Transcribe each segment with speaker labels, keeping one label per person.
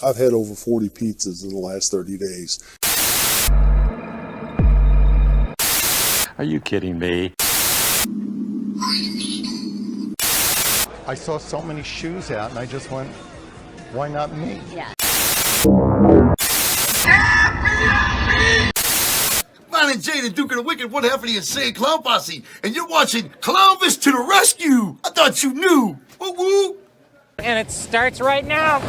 Speaker 1: I've had over 40 pizzas in the last 30 days.
Speaker 2: Are you kidding me?
Speaker 3: I saw so many shoes out and I just went, why not me?
Speaker 4: Yeah.
Speaker 5: Mine and Jay, the Duke of the Wicked, one half of the Insane Clown Posse, and you're watching Clownvis to the Rescue! I thought you knew! Woo woo!
Speaker 6: And it starts right now!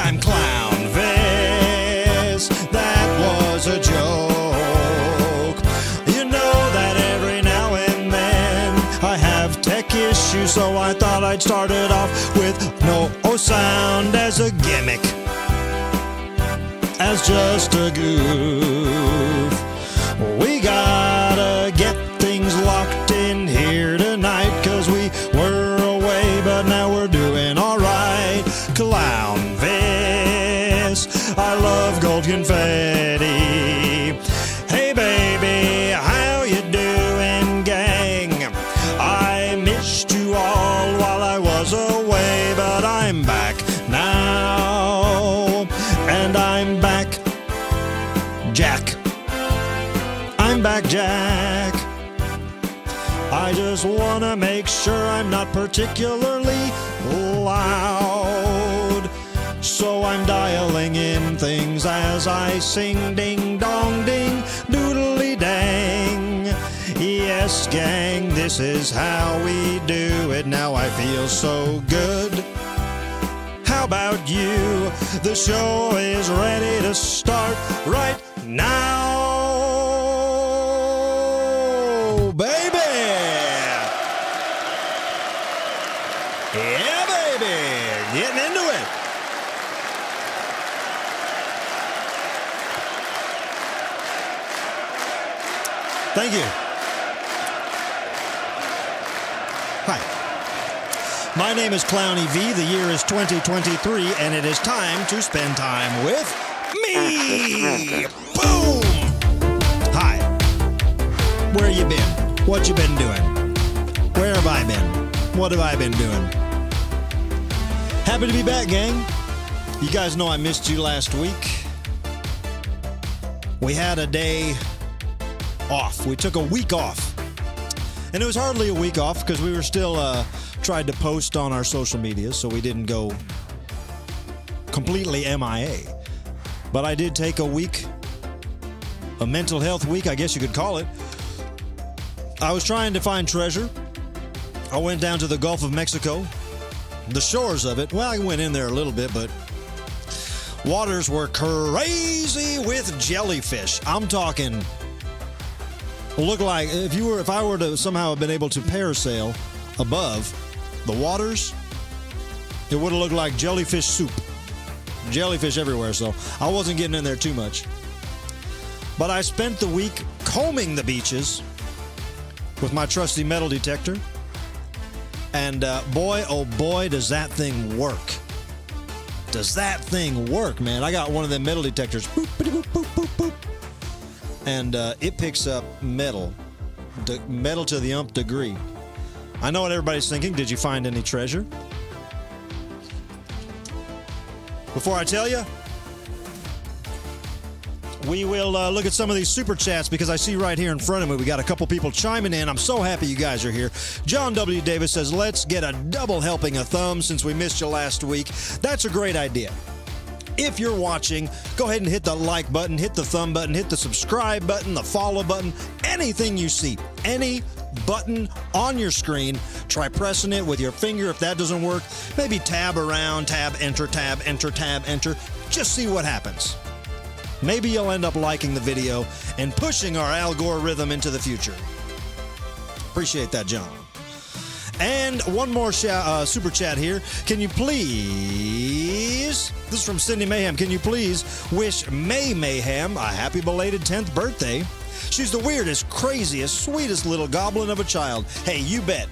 Speaker 7: I'm Clownvis, that was a joke. You know that every now and then I have tech issues, so I thought I'd start it off with no sound as a gimmick, as just a goof. We gotta get things locked in here tonight, 'cause we were away, but now we're doing alright. Clownvis, I love gold confetti. Hey baby, how you doing, gang? I missed you all while I was away, but I'm back now, and I'm back, Jack. I'm back, Jack. I just wanna make sure I'm not particularly loud, so I'm dialing in things as I sing. Ding dong ding doodly dang. Yes, gang, this is how we do it. Now I feel so good. How about you? The show is ready to start right now, baby. Yeah, baby. Getting into it. Thank you. Hi. My name is Clowny V. The year is 2023, and it is time to spend time with me. Boom. Hi. Where you been? What you been doing? Where have I been? What have I been doing? Happy to be back, gang. You guys know I missed you last week. We had a day off. We took a week off. And it was hardly a week off because we were still tried to post on our social media, so we didn't go completely MIA. But I did take a week, a mental health week, I guess you could call it. I was trying to find treasure. I went down to the Gulf of Mexico, the shores of it. Well, I went in there a little bit, but waters were crazy with jellyfish. I'm talking, look like if I were to somehow have been able to parasail above the waters, it would have looked like jellyfish soup. Jellyfish everywhere, so I wasn't getting in there too much. But I spent the week combing the beaches with my trusty metal detector. And boy, oh boy, does that thing work. Does that thing work, man? I got one of them metal detectors. Boop, boop, boop, boop, boop. And it picks up metal to the umpth degree. I know what everybody's thinking. Did you find any treasure? Before I tell you, we will look at some of these super chats because I see right here in front of me we got a couple people chiming in. I'm so happy you guys are here. John W. Davis says, let's get a double helping of thumbs since we missed you last week. That's a great idea. If you're watching, go ahead and hit the like button, hit the thumb button, hit the subscribe button, the follow button, anything you see, any button on your screen. Try pressing it with your finger. If that doesn't work, maybe tab around, tab, enter, tab, enter, tab, enter. Just see what happens. Maybe you'll end up liking the video and pushing our algorithm into the future. Appreciate that, John. And one more super chat here. Can you please, this is from Cindy Mayhem, can you please wish May Mayhem a happy belated 10th birthday? She's the weirdest, craziest, sweetest little goblin of a child. Hey, you bet.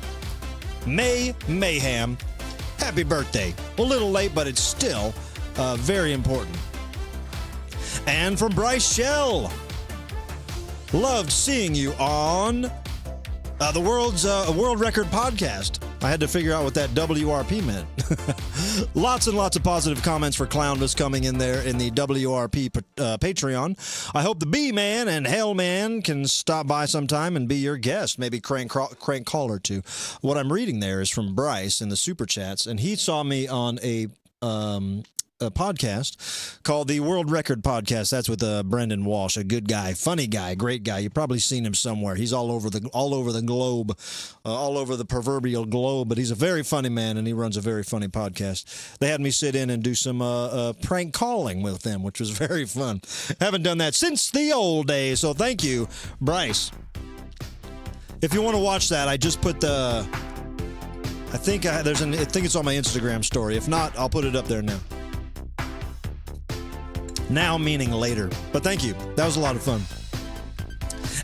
Speaker 7: May Mayhem, happy birthday. A little late, but it's still very important. And from Bryce Shell, loved seeing you on the world record podcast. I had to figure out what that WRP meant. Lots and lots of positive comments for Clownvis coming in there in the WRP Patreon. I hope the B-Man and Hellman can stop by sometime and be your guest. Maybe crank call or two. What I'm reading there is from Bryce in the Super Chats, and he saw me on a podcast called the World Record Podcast. That's with Brendan Walsh, a good guy, funny guy, great guy. You've probably seen him somewhere. He's all over the globe, all over the proverbial globe. But he's a very funny man, and he runs a very funny podcast. They had me sit in and do some prank calling with them, which was very fun. Haven't done that since the old days. So thank you, Bryce. If you want to watch that, I just put the. I think it's on my Instagram story. If not, I'll put it up there now. Now meaning later. But thank you. That was a lot of fun.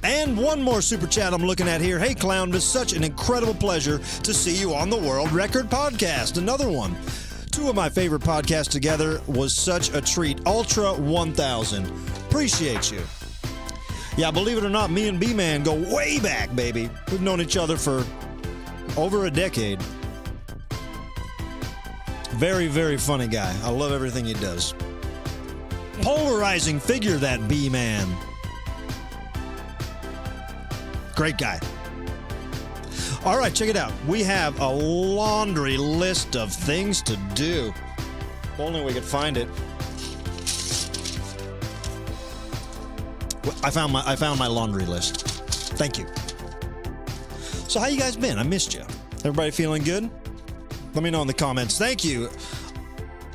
Speaker 7: And one more super chat I'm looking at here. Hey, Clownvis, such an incredible pleasure to see you on the World Record Podcast. Another one. Two of my favorite podcasts together was such a treat. Ultra 1000. Appreciate you. Yeah, believe it or not, me and B-Man go way back, baby. We've known each other for over a decade. Very, very funny guy. I love everything he does. Polarizing figure, that B-Man. Great guy. All right, check it out. We have a laundry list of things to do. If only we could find it. I found my laundry list. Thank you. So how you guys been? I missed you. Everybody feeling good? Let me know in the comments. Thank you.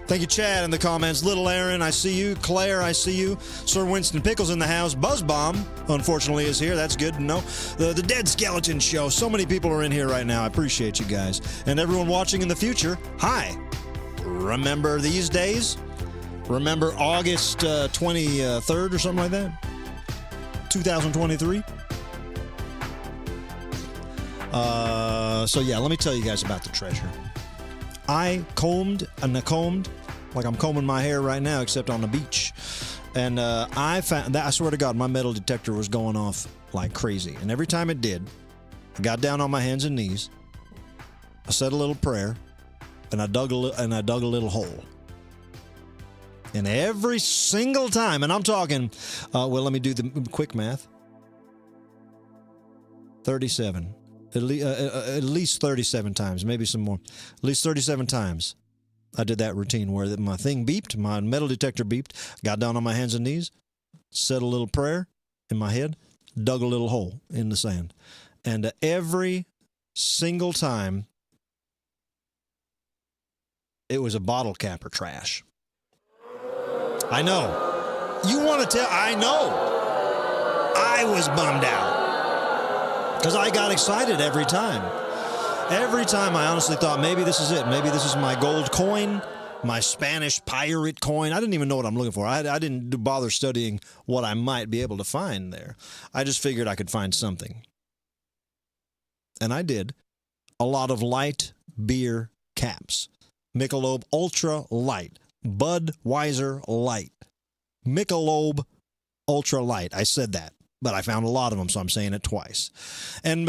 Speaker 7: Thank you, Chad, in the comments. Little Aaron, I see you. Claire, I see you. Sir Winston Pickles in the house. Buzzbomb, unfortunately, is here. That's good to know. The Dead Skeleton Show. So many people are in here right now. I appreciate you guys. And everyone watching in the future, hi. Remember these days? Remember August 23rd or something like that? 2023? So yeah, let me tell you guys about the treasure. I combed, like I'm combing my hair right now, except on the beach. And I found that, I swear to God, my metal detector was going off like crazy. And every time it did, I got down on my hands and knees, I said a little prayer, and I dug a little hole. And every single time, and I'm talking, well, let me do the quick math. 37. At least 37 times, maybe some more. At least 37 times I did that routine where my thing beeped, my metal detector beeped, got down on my hands and knees, said a little prayer in my head, dug a little hole in the sand. And every single time, it was a bottle cap or trash. I know. You want to tell? I know. I was bummed out. Because I got excited every time. Every time I honestly thought, maybe this is it. Maybe this is my gold coin, my Spanish pirate coin. I didn't even know what I'm looking for. I didn't bother studying what I might be able to find there. I just figured I could find something. And I did. A lot of light beer caps. Michelob Ultra Light. Budweiser Light. Michelob Ultra Light. I said that. but I found a lot of them, so I'm saying it twice. And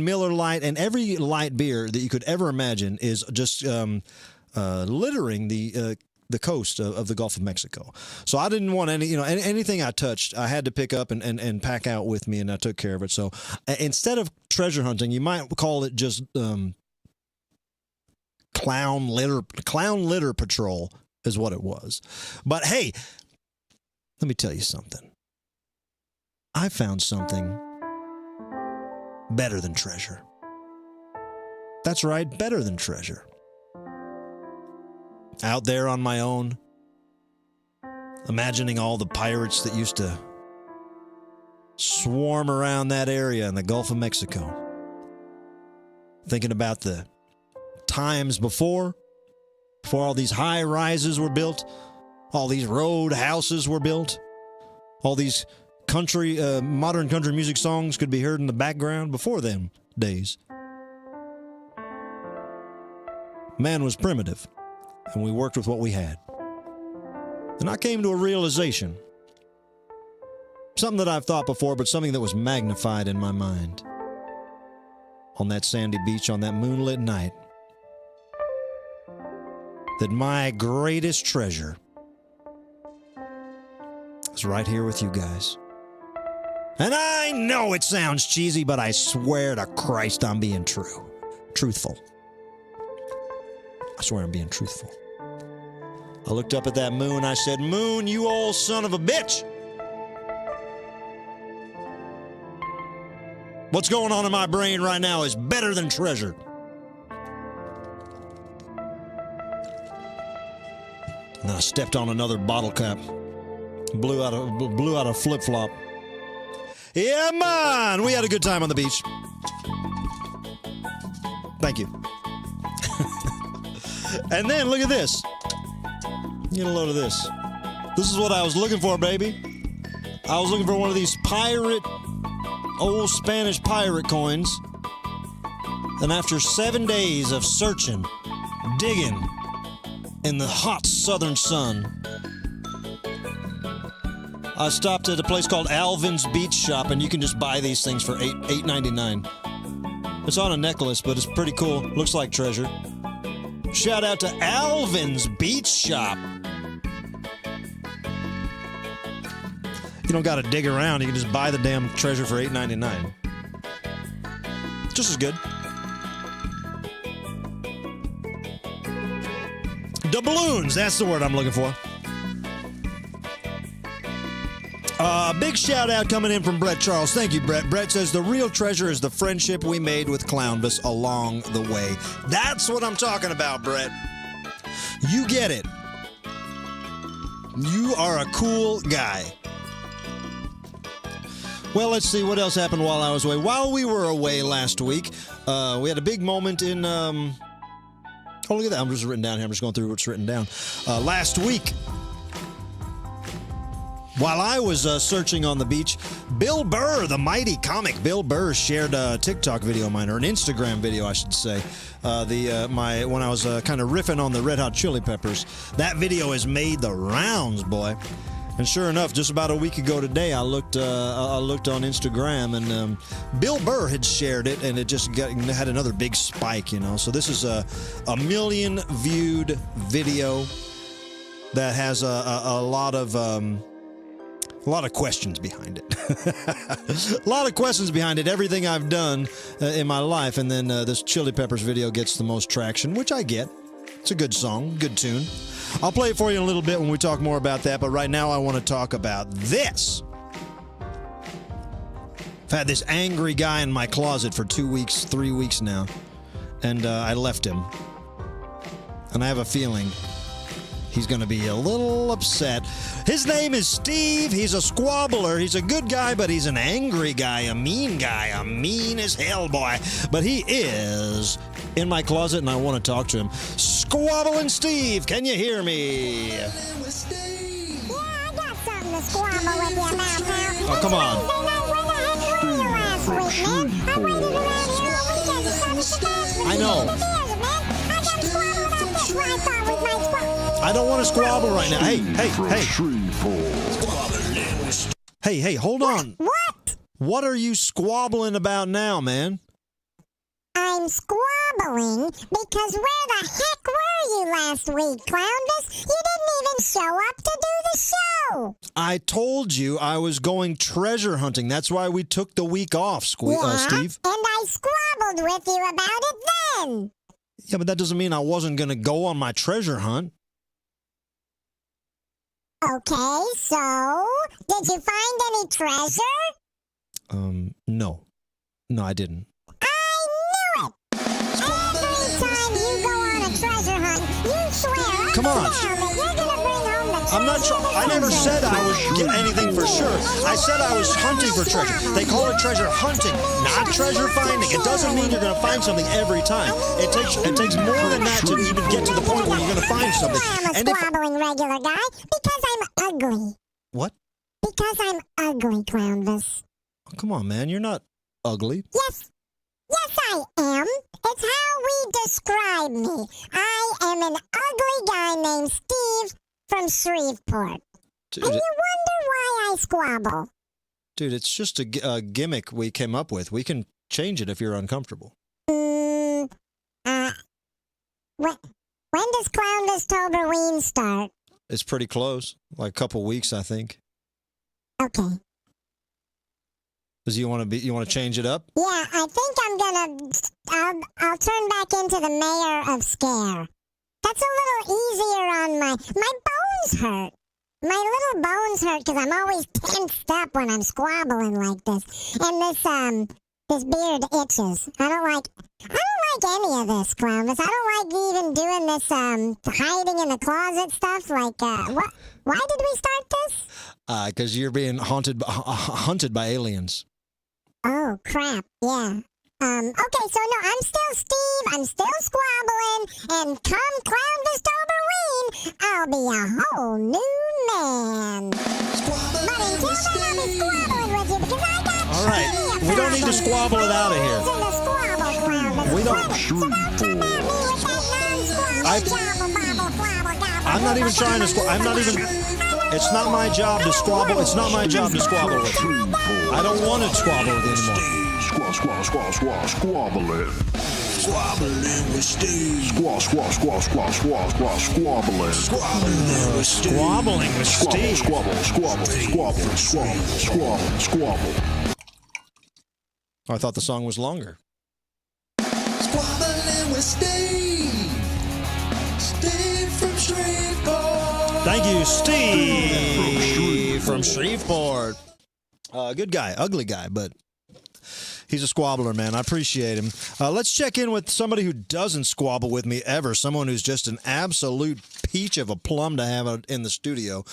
Speaker 7: Miller Lite and every light beer that you could ever imagine is just littering the coast of the Gulf of Mexico. So I didn't want anything I touched, I had to pick up and pack out with me, and I took care of it. So instead of treasure hunting, you might call it just clown litter patrol is what it was. But hey, let me tell you something. I found something better than treasure. That's right, better than treasure. Out there on my own, imagining all the pirates that used to swarm around that area in the Gulf of Mexico. Thinking about the times before all these high rises were built, all these road houses were built, all these modern country music songs could be heard in the background before them days. Man was primitive, and we worked with what we had. And I came to a realization, something that I've thought before, but something that was magnified in my mind. On that sandy beach, on that moonlit night, that my greatest treasure is right here with you guys. And I know it sounds cheesy, but I swear to Christ I'm being truthful. I swear I'm being truthful. I looked up at that moon. I said, "Moon, you old son of a bitch. What's going on in my brain right now is better than treasure." And then I stepped on another bottle cap. Blew out a flip-flop. Yeah, man! We had a good time on the beach. Thank you. And then, look at this. Get a load of this. This is what I was looking for, baby. I was looking for one of these old Spanish pirate coins. And after 7 days of searching, digging, in the hot southern sun, I stopped at a place called Alvin's Beach Shop, and you can just buy these things for $8.99. It's on a necklace, but it's pretty cool. Looks like treasure. Shout out to Alvin's Beach Shop. You don't got to dig around. You can just buy the damn treasure for $8.99. Just as good. Doubloons, that's the word I'm looking for. Big shout out coming in from Brett Charles. Thank you, Brett. Brett says, "The real treasure is the friendship we made with Clownvis along the way." That's what I'm talking about, Brett. You get it. You are a cool guy. Well, let's see what else happened while I was away. While we were away last week, we had a big moment in... oh, look at that. I'm just written down here. I'm just going through what's written down. Last week, while I was searching on the beach, Bill Burr, the mighty comic Bill Burr, shared a TikTok video of mine, or an Instagram video, I should say. When I was kind of riffing on the Red Hot Chili Peppers. That video has made the rounds, boy. And sure enough, just about a week ago today, I looked on Instagram, and Bill Burr had shared it, and it just had another big spike, you know. So this is a million-viewed video that has a lot of questions behind it. A lot of questions behind it. Everything I've done in my life, and then this Chili Peppers video gets the most traction, which I get. It's a good song, good tune. I'll play it for you in a little bit when we talk more about that, but right now I want to talk about this. I've had this angry guy in my closet for 2 weeks, 3 weeks now, and I left him. And I have a feeling he's going to be a little upset. His name is Steve. He's a squabbler. He's a good guy, but he's an angry guy, a mean as hell boy. But he is in my closet, and I want to talk to him. Squabbling Steve, can you hear me?
Speaker 4: Yeah, I got something to squabble with you about now.
Speaker 7: Oh, come on. I know. I don't want to squabble right now. Hey. Hey, hold on.
Speaker 4: What?
Speaker 7: What are you squabbling about now, man?
Speaker 4: I'm squabbling because where the heck were you last week, Clownvis? You didn't even show up to do the show.
Speaker 7: I told you I was going treasure hunting. That's why we took the week off, Steve.
Speaker 4: And I squabbled with you about it then.
Speaker 7: Yeah, but that doesn't mean I wasn't going to go on my treasure hunt.
Speaker 4: Okay, so did you find any treasure?
Speaker 7: No. No, I didn't.
Speaker 4: I knew it! Every time you go on a treasure hunt, you swear up
Speaker 7: Come on.
Speaker 4: and down that you're gonna bring home the treasure.
Speaker 7: I'm not sure. I never said I was getting anything for sure. I said I was hunting for treasure. They call it treasure hunting, not treasure finding. It doesn't mean you're going to find something every time. It takes more than that to even get to the point where you're going to find something.
Speaker 4: I'm a squabbling regular guy because I'm ugly.
Speaker 7: What?
Speaker 4: Because I'm ugly, Clownvis.
Speaker 7: Oh, come on, man. You're not ugly.
Speaker 4: Yes, I am. It's how we describe me. I am an ugly guy named Steve from Shreveport.
Speaker 7: Dude,
Speaker 4: And you wonder why I squabble.
Speaker 7: dude, it's just a gimmick we came up with. We can change it if you're uncomfortable.
Speaker 4: When does Clownvis-toberween start?
Speaker 7: It's pretty close. Like a couple weeks, I think.
Speaker 4: Okay.
Speaker 7: Does you want to change it up?
Speaker 4: Yeah, I think I'll turn back into the mayor of Scare. That's a little easier on my bones hurt. My little bones hurt because I'm always tensed up when I'm squabbling like this. And this beard itches. I don't like any of this, Clownvis. I don't like even doing this hiding in the closet stuff. Like, what? Why did we start this?
Speaker 7: Because you're being hunted by aliens.
Speaker 4: Oh, crap, yeah. Okay, so no, I'm still Steve, I'm still squabbling, and come Clownvis-toberween, I'll be a whole new man. But until then, I'll be squabbling with you because I got
Speaker 7: All right, we don't need to squabble it out of here. We don't. I'm not even trying to squabble. It's not my job to squabble. It's not my job to squabble with you. I don't want to squabble with you anymore.
Speaker 1: Squabble it. Squabbling with Steve. Squabble it.
Speaker 7: Squabbling with Steve.
Speaker 1: Squabble.
Speaker 7: I thought the song was longer.
Speaker 8: Squabbling with Steve. Steve from Shreveport.
Speaker 7: Thank you, Steve from Shreveport. Good guy, ugly guy, but he's a squabbler, man. I appreciate him. Let's check in with somebody who doesn't squabble with me ever. Someone who's just an absolute peach of a plum to have in the studio.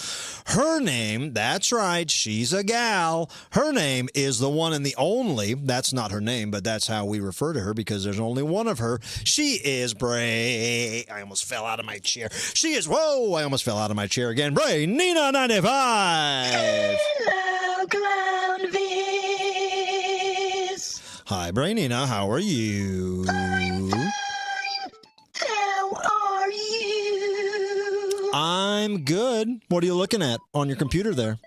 Speaker 7: Her name, that's right, she's a gal. Her name is the one and the only. That's not her name, but that's how we refer to her because there's only one of her. She is I almost fell out of my chair. I almost fell out of my chair again. Nina 95.
Speaker 8: Hello, Clownvis.
Speaker 7: Hi, Brainina. How are you?
Speaker 8: I'm fine. How are you?
Speaker 7: I'm good. What are you looking at on your computer there?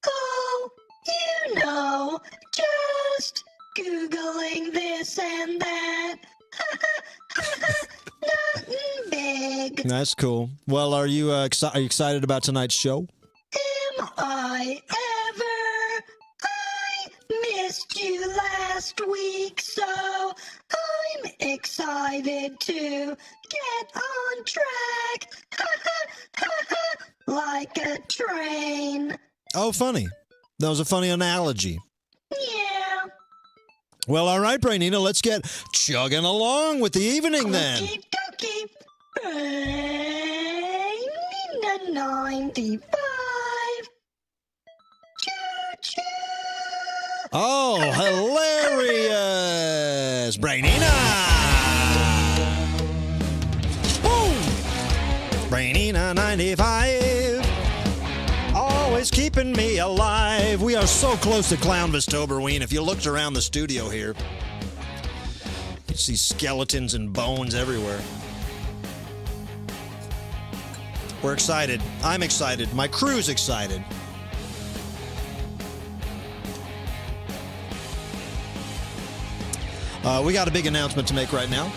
Speaker 8: Oh, you know, just Googling this and that. Nothing big.
Speaker 7: That's cool. Well, are you excited about tonight's show?
Speaker 8: Am I ever? I missed you last week, so I'm excited to get on track. Like a train.
Speaker 7: Oh, funny. That was a funny analogy.
Speaker 8: Yeah.
Speaker 7: Well, all right, Brainina, let's get chugging along with the evening then.
Speaker 8: Okie dokie. Brainina 95. Choo-choo.
Speaker 7: Oh, hilarious! Brainina! Woo! Brainina 95. Always keeping me alive. We are so close to Clownvis-toberween. If you looked around the studio here, you'd see skeletons and bones everywhere. We're excited. I'm excited. My crew's excited. We got a big announcement to make right now.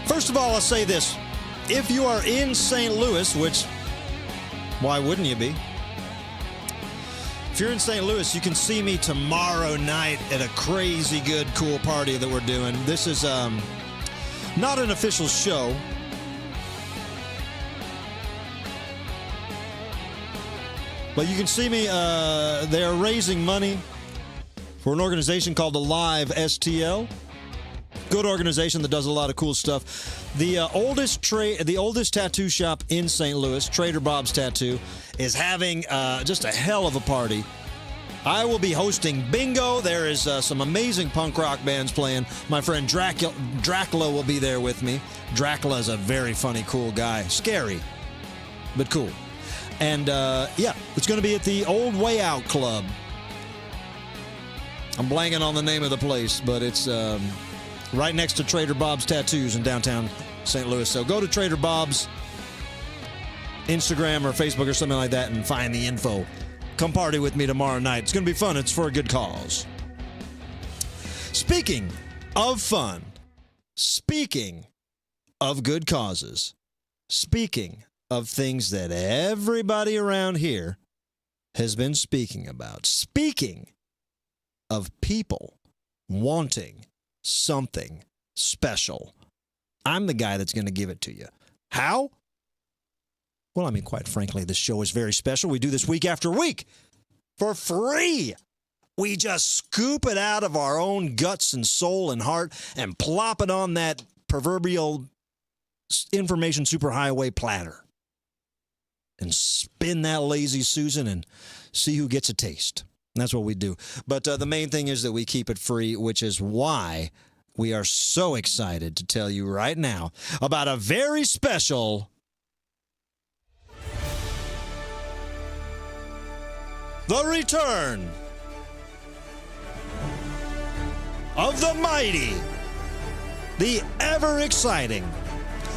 Speaker 7: First of all, I'll say this. If you are in St. Louis, which, why wouldn't you be? If you're in St. Louis, you can see me tomorrow night at a crazy good, cool party that we're doing. This is not an official show. But you can see me, they're raising money for an organization called the Live STL. Good organization that does a lot of cool stuff. The oldest tattoo shop in St. Louis, Trader Bob's Tattoo, is having just a hell of a party. I will be hosting bingo. There is some amazing punk rock bands playing. My friend Dracula will be there with me. Dracula is a very funny, cool guy. Scary, but cool. And, yeah, it's going to be at the Old Way Out Club. I'm blanking on the name of the place, but it's right next to Trader Bob's Tattoos in downtown St. Louis. So go to Trader Bob's Instagram or Facebook or something like that and find the info. Come party with me tomorrow night. It's going to be fun. It's for a good cause. Speaking of fun, speaking of good causes, speaking of things that everybody around here has been speaking about. Speaking of people wanting something special, I'm the guy that's going to give it to you. How? Well, I mean, quite frankly, this show is very special. We do this week after week for free. We just scoop it out of our own guts and soul and heart and plop it on that proverbial information superhighway platter. And spin that lazy Susan and see who gets a taste. And that's what we do. But the main thing is that we keep it free, which is why we are so excited to tell you right now about a very special the return of the mighty, the ever-exciting,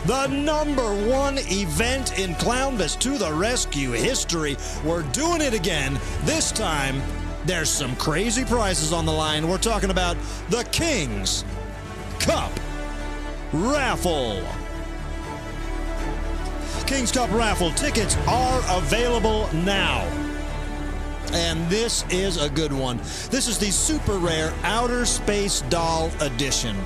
Speaker 7: the #1 event in Clownvis to the Rescue history. We're doing it again. This time, there's some crazy prizes on the line. We're talking about the King's Cup Raffle. King's Cup Raffle tickets are available now. And this is a good one. This is the super rare Outer Space Doll Edition.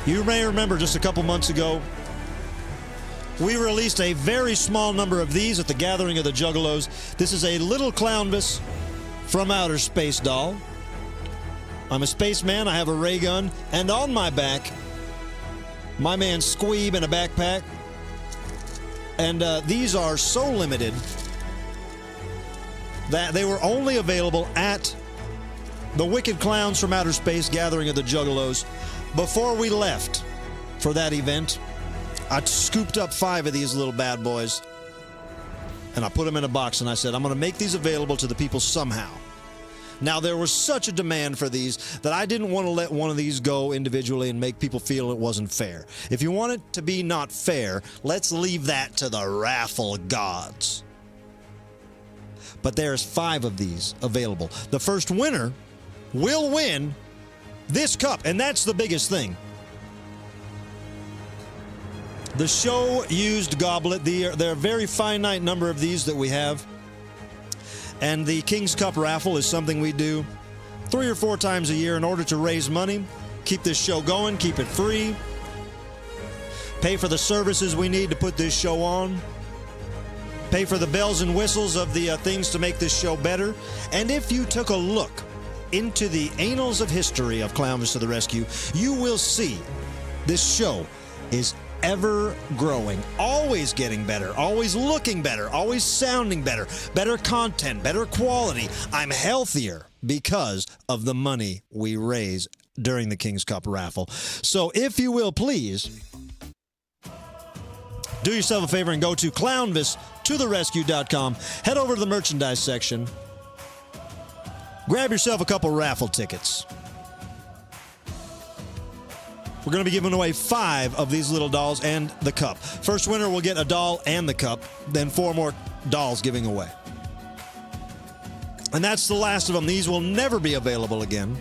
Speaker 7: You may remember just a couple months ago, we released a very small number of these at the Gathering of the Juggalos. This is a little Clownvis from Outer Space doll. I'm a spaceman, I have a ray gun, and on my back, my man Squeeb in a backpack. And these are so limited that they were only available at the Wicked Clowns from Outer Space Gathering of the Juggalos. Before we left for that event, I scooped up 5 of these little bad boys, and I put them in a box, and I said, I'm going to make these available to the people somehow. Now, there was such a demand for these that I didn't want to let one of these go individually and make people feel it wasn't fair. If you want it to be not fair, let's leave that to the raffle gods. But there's 5 of these available. The first winner will win this cup, and that's the biggest thing. The show-used goblet, there are a very finite number of these that we have. And the King's Cup raffle is something we do 3 or 4 times a year in order to raise money, keep this show going, keep it free, pay for the services we need to put this show on, pay for the bells and whistles of the things to make this show better. And if you took a look into the annals of history of Clownvis to the Rescue, you will see this show is ever growing, always getting better, always looking better, always sounding better, better content, better quality. I'm healthier because of the money we raise during the King's Cup raffle. So if you will, please do yourself a favor and go to clownvistotherescue.com. Head over to the merchandise section. Grab yourself a couple raffle tickets. We're going to be giving away 5 of these little dolls and the cup. First winner will get a doll and the cup. Then 4 more dolls giving away. And that's the last of them. These will never be available again.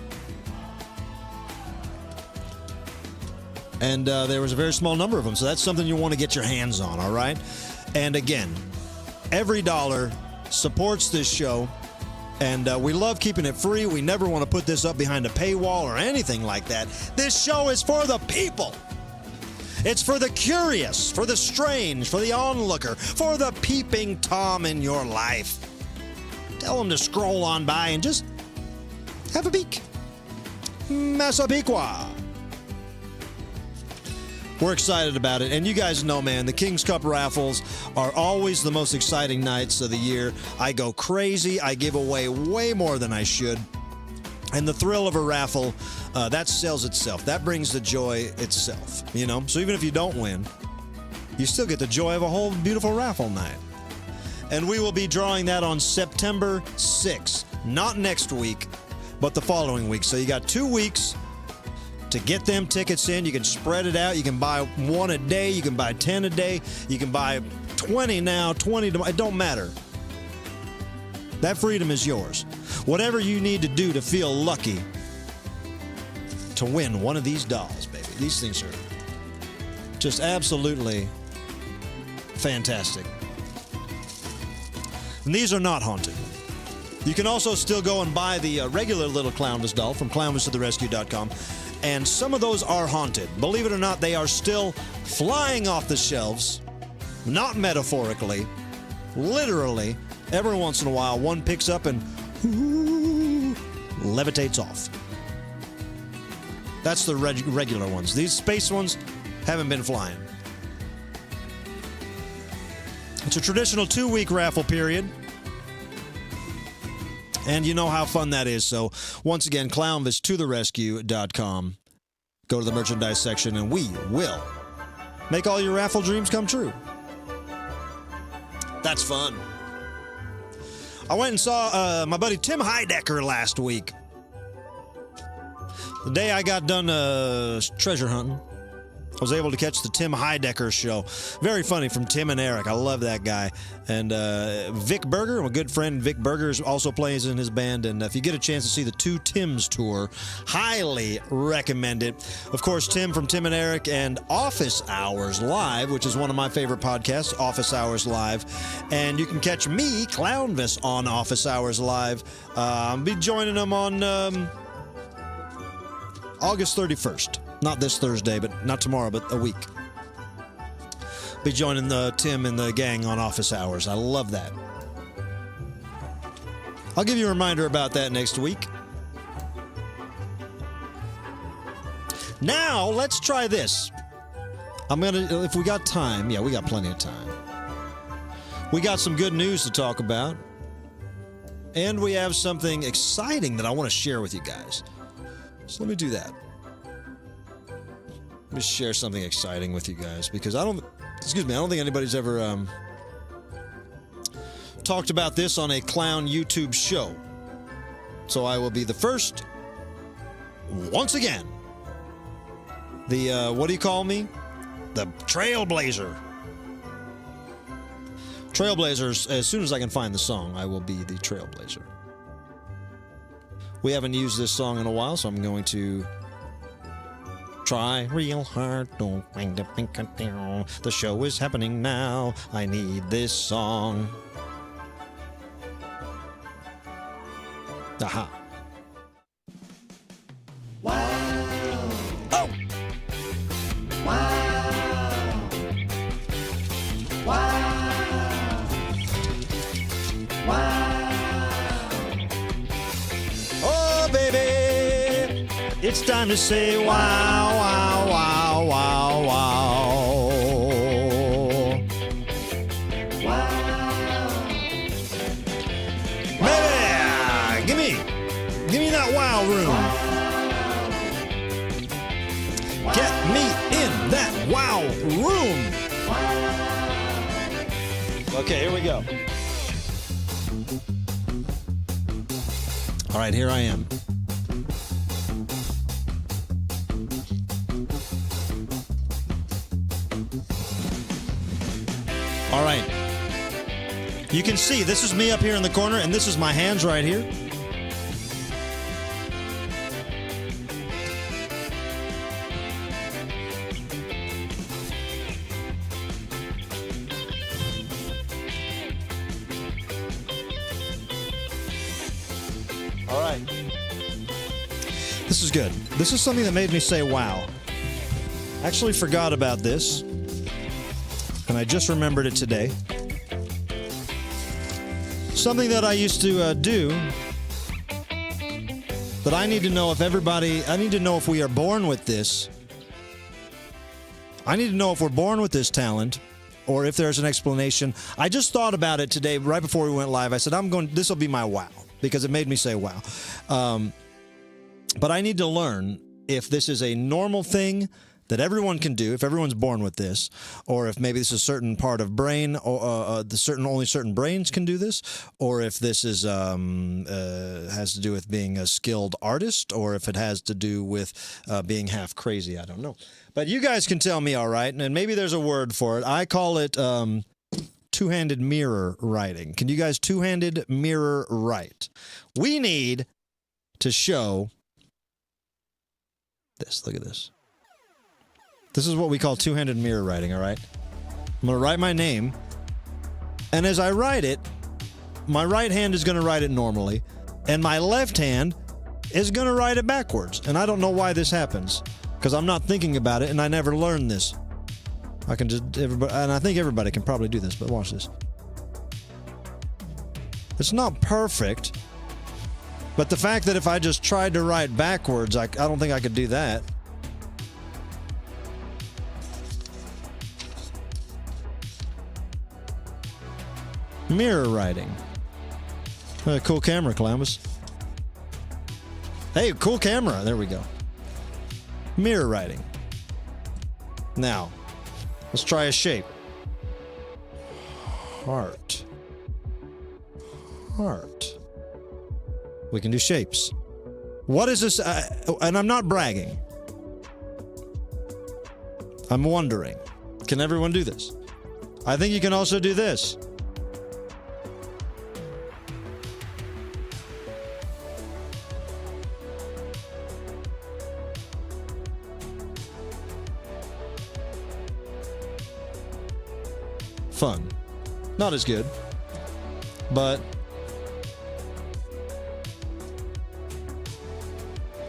Speaker 7: And there was a very small number of them, so that's something you want to get your hands on, all right? And again, every dollar supports this show, and we love keeping it free. We never want to put this up behind a paywall or anything like that. This show is for the people. It's for the curious, for the strange, for the onlooker, for the peeping Tom in your life. Tell them to scroll on by and just have a peek. Massapequa. We're excited about it. And you guys know, man, the King's Cup raffles are always the most exciting nights of the year. I go crazy. I give away way more than I should. And the thrill of a raffle, that sells itself. That brings the joy itself, you know? So even if you don't win, you still get the joy of a whole beautiful raffle night. And we will be drawing that on September 6th. Not next week, but the following week. So you got 2 weeks to get them tickets in. You can spread it out. You can buy 1 a day. You can buy 10 a day. You can buy 20 now, 20 tomorrow. It don't matter. That freedom is yours. Whatever you need to do to feel lucky to win one of these dolls, baby. These things are just absolutely fantastic. And these are not haunted. You can also still go and buy the regular little Clownvis doll from clownvistotherescue.com. And some of those are haunted. Believe it or not, they are still flying off the shelves. Not metaphorically. Literally. Every once in a while, one picks up and levitates off. That's the regular ones. These space ones haven't been flying. It's a traditional 2-week raffle period. And you know how fun that is. So, once again, clownvistotherescue.com. Go to the merchandise section, and we will make all your raffle dreams come true. That's fun. I went and saw my buddy Tim Heidecker last week. The day I got done treasure hunting, I was able to catch the Tim Heidecker show. Very funny from Tim and Eric. I love that guy. And Vic Berger, my good friend Vic Berger, also plays in his band. And if you get a chance to see the Two Tims tour, highly recommend it. Of course, Tim from Tim and Eric and Office Hours Live, which is one of my favorite podcasts, Office Hours Live. And you can catch me, Clownvis, on Office Hours Live. I'll be joining them on August 31st. Not this Thursday, but not tomorrow, but a week. Be joining Tim and the gang on Office Hours. I love that. I'll give you a reminder about that next week. Now, let's try this. If we got time, yeah, we got plenty of time. We got some good news to talk about. And we have something exciting that I want to share with you guys. So let me do that. Let me share something exciting with you guys, because I don't think anybody's ever talked about this on a clown YouTube show. So I will be the first, once again. The, what do you call me? The Trailblazer. Trailblazers, as soon as I can find the song, I will be the Trailblazer. We haven't used this song in a while, so I'm going to try real hard. Don't find a pink. The show is happening now. I need this song. Aha. Wow. Oh. Wow. Wow. Wow. Oh, baby. It's time to say wow, wow, wow, wow, wow. Wow. Baby, give me that wow room. Wow. Get me in that wow room. Wow. Okay, here we go. All right, here I am. All right. You can see this is me up here in the corner, and this is my hands right here. All right. This is good. This is something that made me say, wow. I actually forgot about this, and I just remembered it today. Something that I used to do, but I need to know if I need to know if we are born with this. I need to know if we're born with this talent or if there's an explanation. I just thought about it today right before we went live. I said, this will be my wow, because it made me say wow. But I need to learn if this is a normal thing that everyone can do, if everyone's born with this, or if maybe this is a certain part of brain, or only certain brains can do this, or if this is has to do with being a skilled artist, or if it has to do with being half crazy. I don't know. But you guys can tell me, all right, and maybe there's a word for it. I call it two-handed mirror writing. Can you guys two-handed mirror write? We need to show this. Look at this. This is what we call two-handed mirror writing, all right? I'm going to write my name, and as I write it, my right hand is going to write it normally, and my left hand is going to write it backwards. And I don't know why this happens, because I'm not thinking about it, and I never learned this. I can just, and I think everybody can probably do this, but watch this. It's not perfect, but the fact that if I just tried to write backwards, I don't think I could do that. Mirror writing. Cool camera, Clownvis. Hey, cool camera. There we go. Mirror writing. Now, let's try a shape. Heart. Heart. We can do shapes. What is this? And I'm not bragging. I'm wondering. Can everyone do this? I think you can also do this. Fun. Not as good, but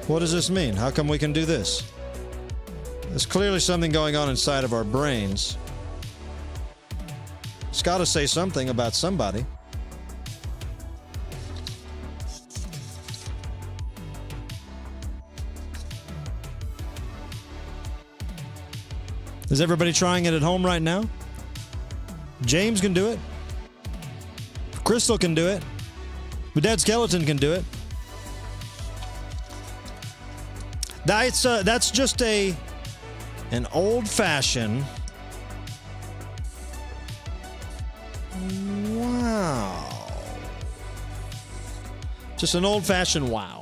Speaker 7: what does this mean? How come we can do this? There's clearly something going on inside of our brains. It's got to say something about somebody. Is everybody trying it at home right now? James can do it. Crystal can do it. My Dad Skeleton can do it. That's just an old-fashioned. Wow. Just an old-fashioned wow.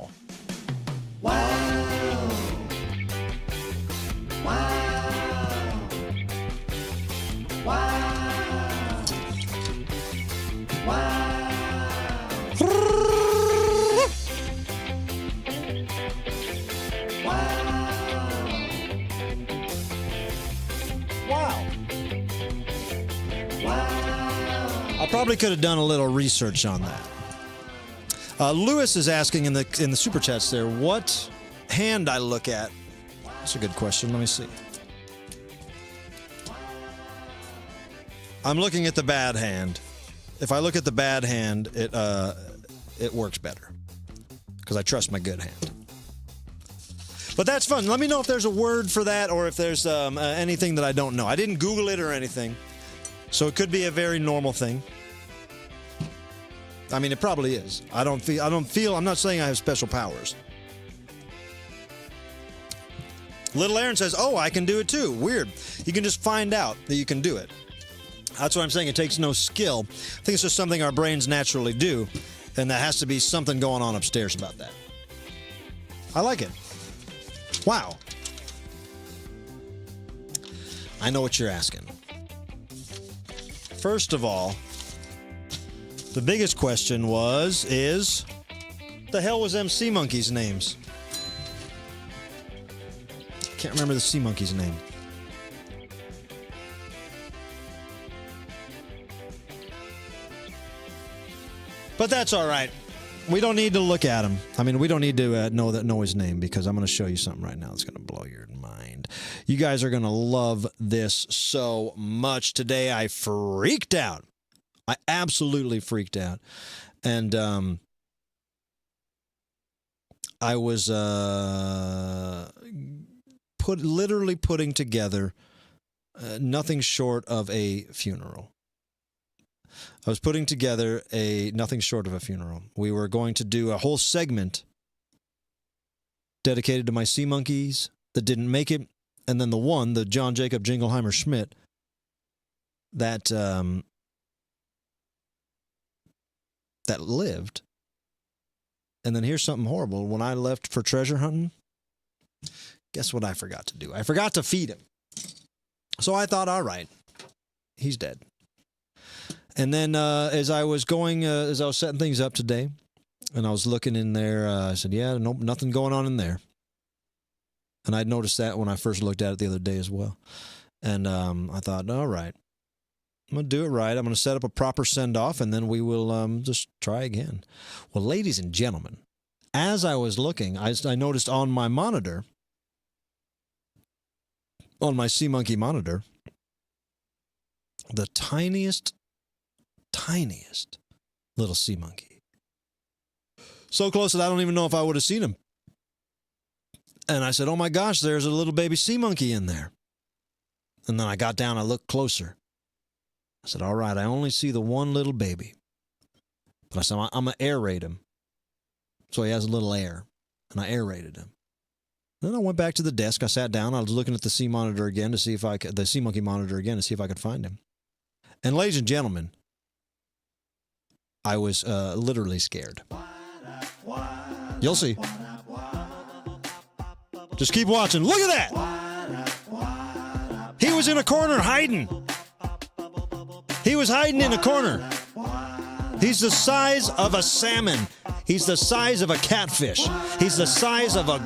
Speaker 7: I probably could have done a little research on that. Lewis is asking in the super chats there, what hand I look at. That's a good question. Let me see. I'm looking at the bad hand. If I look at the bad hand, it works better because I trust my good hand. But that's fun. Let me know if there's a word for that or if there's anything that I don't know. I didn't Google it or anything, so it could be a very normal thing. I mean, it probably is. I don't feel. I'm not saying I have special powers. Little Aaron says, "Oh, I can do it too." Weird. You can just find out that you can do it. That's what I'm saying. It takes no skill. I think it's just something our brains naturally do, and there has to be something going on upstairs about that. I like it. Wow. I know what you're asking. First of all, The biggest question is, the hell was them sea monkeys' names? Can't remember the sea monkey's name. But that's all right. We don't need to look at him. I mean, we don't need to know his name, because I'm going to show you something right now that's going to blow your mind. You guys are going to love this so much. Today I freaked out. I absolutely freaked out. And I was literally putting together nothing short of a funeral. I was putting together nothing short of a funeral. We were going to do a whole segment dedicated to my sea monkeys that didn't make it, and then the John Jacob Jingleheimer Schmidt, that lived. And then here's something horrible. When I left for treasure hunting, guess what I forgot to do? I forgot to feed him. So I thought, all right, he's dead. And then as I was setting things up today, and I was looking in there, I said, yeah, nope, nothing going on in there. And I'd noticed that when I first looked at it the other day as well. And I thought, all right, I'm going to do it right. I'm going to set up a proper send-off, and then we will just try again. Well, ladies and gentlemen, as I was looking, I noticed on my monitor, on my sea monkey monitor, the tiniest little sea monkey. So close that I don't even know if I would have seen him. And I said, oh my gosh, there's a little baby sea monkey in there. And then I got down, I looked closer. I said, all right, I only see the one little baby. But I said, I'm going to aerate him. So he has a little air. And I aerated him. Then I went back to the desk. I sat down. I was looking at the sea monitor again to see if I could, the sea monkey monitor again to see if I could find him. And ladies and gentlemen, I was literally scared. You'll see. Just keep watching. Look at that! He was in a corner hiding. He was hiding in a corner. He's the size of a salmon. He's the size of a catfish. He's the size of a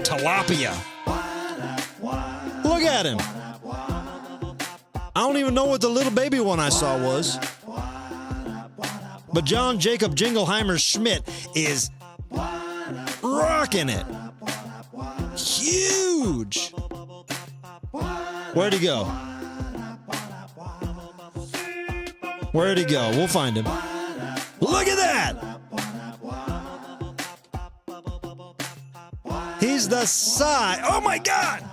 Speaker 7: tilapia. Look at him. I don't even know what the little baby one I saw was. But John Jacob Jingleheimer Schmidt is rocking it. Huge. Where'd he go? Where'd he go? We'll find him. Look at that! He's the size. Oh my God!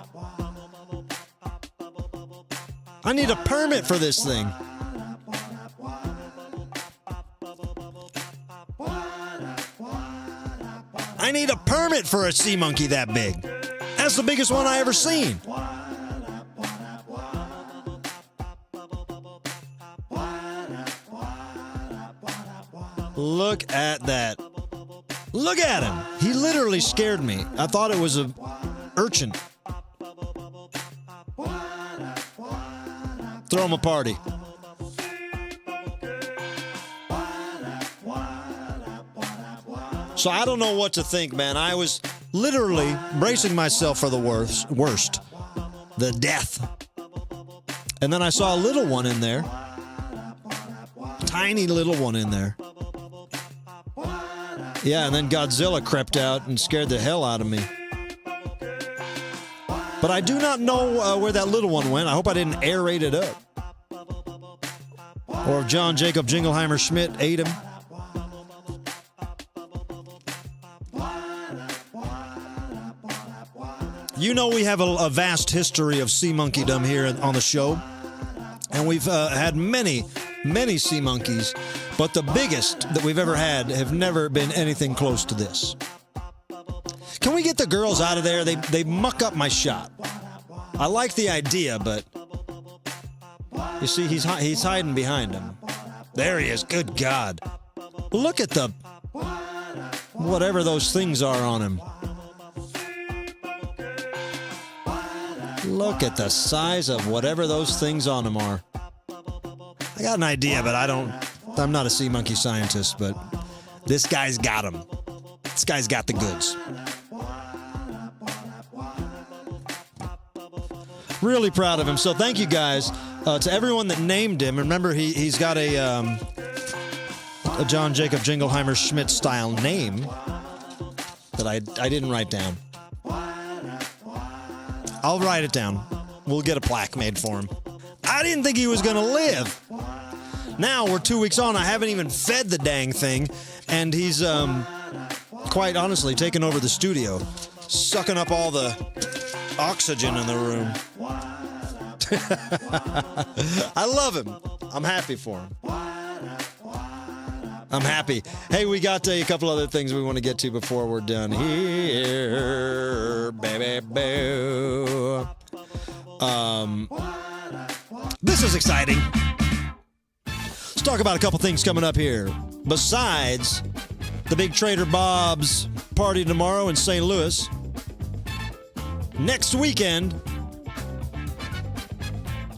Speaker 7: I need a permit for this thing. I need a permit for a sea monkey that big. That's the biggest one I ever seen. Look at that. Look at him. He literally scared me. I thought it was an urchin. Throw him a party. So I don't know what to think, man. I was literally bracing myself for the worst. The death. And then I saw a little one in there. Tiny little one in there. Yeah, and then Godzilla crept out and scared the hell out of me. But I do not know where that little one went. I hope I didn't aerate it up. Or if John Jacob Jingleheimer Schmidt ate him. You know we have a vast history of sea monkeydom here on the show. And we've had many sea monkeys. But the biggest that we've ever had have never been anything close to this. Can we get the girls out of there? They muck up my shot. I like the idea, but you see, he's hiding behind him. There he is. Good God. Look at the whatever those things are on him. Look at the size of whatever those things on him are. I got an idea, but I'm not a sea monkey scientist, but this guy's got them. This guy's got the goods. Really proud of him. So thank you guys to everyone that named him. Remember, he's got a John Jacob Jingleheimer Schmidt style name that I didn't write down. I'll write it down. We'll get a plaque made for him. I didn't think he was going to live. Now we're 2 weeks on. I haven't even fed the dang thing. And he's, quite honestly, taken over the studio, sucking up all the oxygen in the room. I love him. I'm happy for him. I'm happy. Hey, we got a couple other things we want to get to before we're done here, baby boo. This is exciting. Let's talk about a couple things coming up here. Besides the big Trader Bob's party tomorrow in St. Louis, next weekend,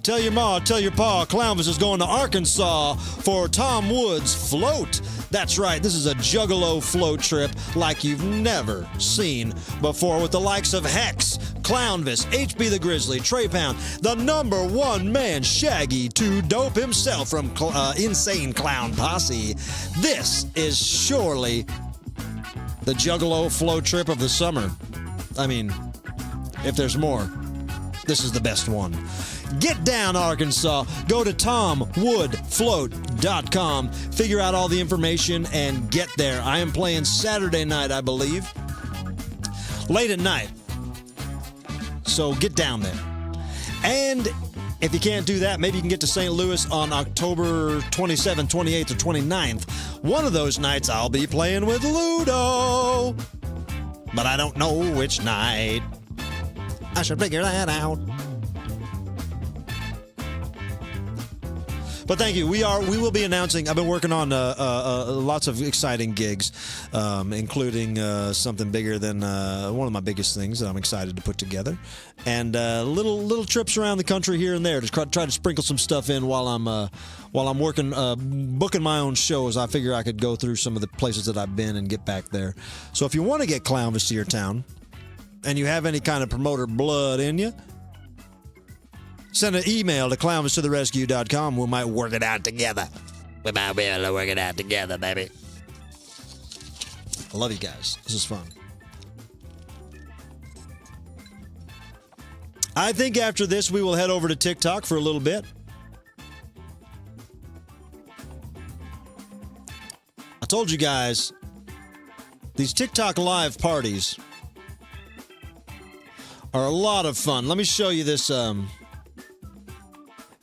Speaker 7: tell your ma, tell your pa, Clownvis is going to Arkansas for Tom Wood's float. That's right, this is a Juggalo float trip like you've never seen before, with the likes of Hex, Clownvis, HB the Grizzly, Trey Pound, the #1 man Shaggy, to Dope himself from Insane Clown Posse. This is surely the Juggalo float trip of the summer. I mean, if there's more, this is the best one. Get down, Arkansas. Go to TomWoodFloat.com. Figure out all the information and get there. I am playing Saturday night, I believe. Late at night. So get down there. And if you can't do that, maybe you can get to St. Louis on October 27th, 28th, or 29th. One of those nights I'll be playing with Ludo. But I don't know which night. I should figure that out. But thank you. We will be announcing. I've been working on lots of exciting gigs, including something bigger than one of my biggest things that I'm excited to put together, and little trips around the country here and there to try to sprinkle some stuff in while I'm working, booking my own shows. I figure I could go through some of the places that I've been and get back there. So if you want to get Clownvis to your town, and you have any kind of promoter blood in you, send an email to clownvistotherescue.com. We might work it out together. We might be able to work it out together, baby. I love you guys. This is fun. I think after this, we will head over to TikTok for a little bit. I told you guys, these TikTok live parties are a lot of fun. Let me show you this.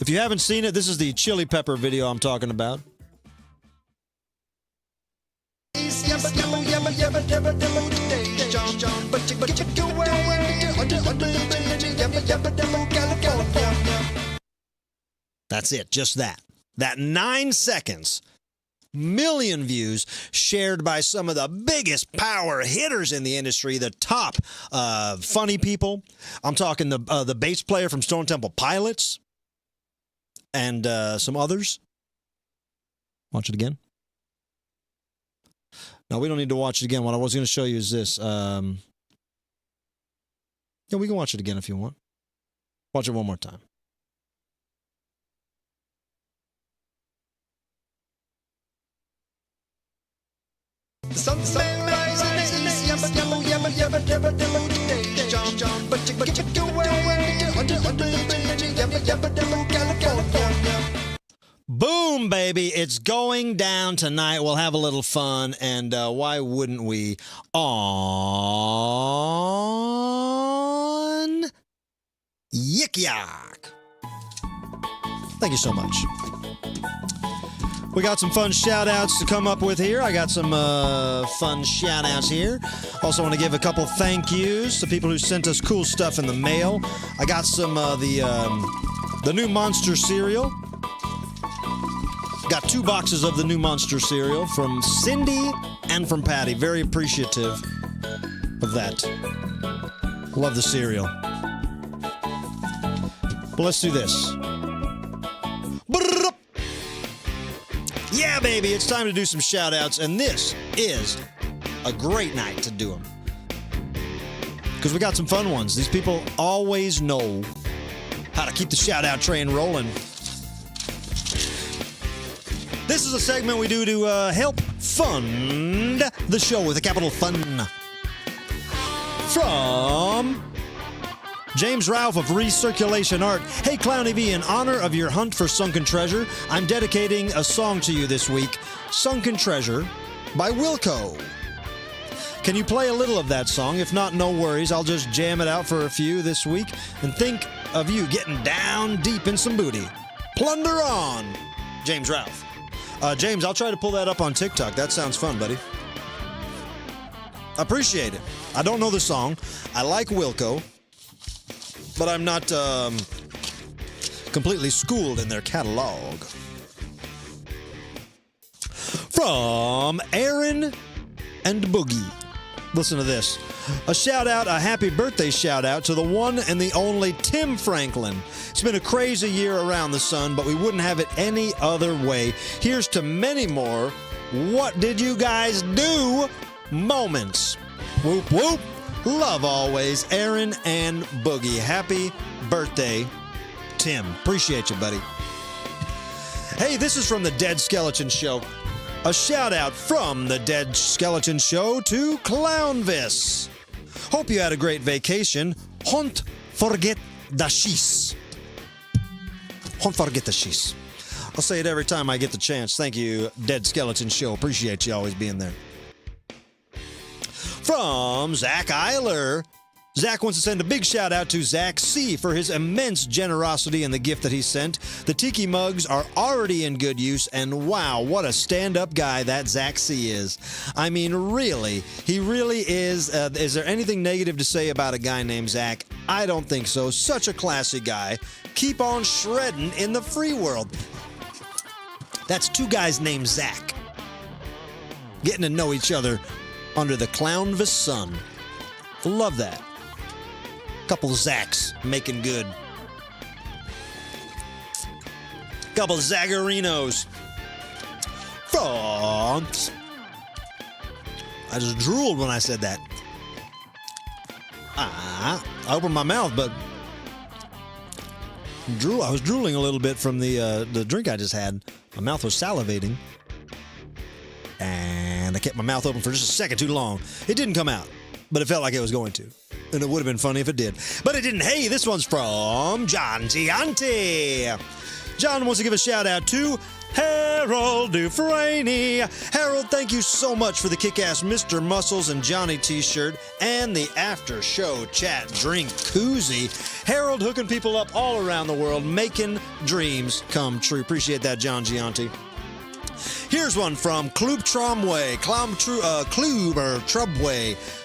Speaker 7: If you haven't seen it, this is the chili pepper video I'm talking about. That's it, just that. That 9 seconds. Million views shared by some of the biggest power hitters in the industry, the top funny people. I'm talking the bass player from Stone Temple Pilots. And some others. Watch it again. No, we don't need to watch it again. What I was going to show you is this. Yeah, we can watch it again if you want. Watch it one more time. Boom, baby. It's going down tonight. We'll have a little fun, and why wouldn't we? On Yik Yak. Thank you so much. We got some fun shout-outs to come up with here. I got some fun shout-outs here. Also want to give a couple thank yous to people who sent us cool stuff in the mail. I got some the new Monster cereal. Got 2 boxes of the new Monster cereal from Cindy and from Patty. Very appreciative of that. Love the cereal. But let's do this. Yeah, baby, it's time to do some shout-outs, and this is a great night to do them. Because we got some fun ones. These people always know how to keep the shout-out train rolling. This is a segment we do to help fund the show with a capital fun. From James Ralph of Recirculation Art. Hey, Clowny V, in honor of your hunt for sunken treasure, I'm dedicating a song to you this week, Sunken Treasure by Wilco. Can you play a little of that song? If not, no worries. I'll just jam it out for a few this week and think of you getting down deep in some booty. Plunder on, James Ralph. James, I'll try to pull that up on TikTok. That sounds fun, buddy. Appreciate it. I don't know the song. I like Wilco, but I'm not completely schooled in their catalog. From Aaron and Boogie. Listen to this. A shout out, a happy birthday shout out to the one and the only Tim Franklin. It's been a crazy year around the sun, but we wouldn't have it any other way. Here's to many more what did you guys do moments. Whoop whoop. Love always, Aaron and Boogie. Happy birthday, Tim. Appreciate you, buddy. Hey, this is from the Dead Skeleton Show. A shout out from the Dead Skeleton Show to Clownvis. Hope you had a great vacation. Hont forget the shis. Hont forget the shis. I'll say it every time I get the chance. Thank you, Dead Skeleton Show. Appreciate you always being there. From Zach Eiler. Zach wants to send a big shout out to Zach C. for his immense generosity and the gift that he sent. The tiki mugs are already in good use, and wow, what a stand-up guy that Zach C. is. I mean, really, he really is. Is there anything negative to say about a guy named Zach? I don't think so. Such a classy guy. Keep on shredding in the free world. That's two guys named Zach getting to know each other under the Clownvis sun. Love that. Couple Zachs making good. Couple Zaggarinos. France. I just drooled when I said that. I opened my mouth, but I was drooling a little bit from the drink I just had. My mouth was salivating. And I kept my mouth open for just a second too long. It didn't come out, but it felt like it was going to. And it would have been funny if it did. But it didn't. Hey, this one's from John Gianti. John wants to give a shout out to Harold Dufresne. Harold, thank you so much for the kick-ass Mr. Muscles and Johnny t-shirt and the after-show chat drink koozie. Harold hooking people up all around the world, making dreams come true. Appreciate that, John Gianti. Here's one from Kluber Trumpway.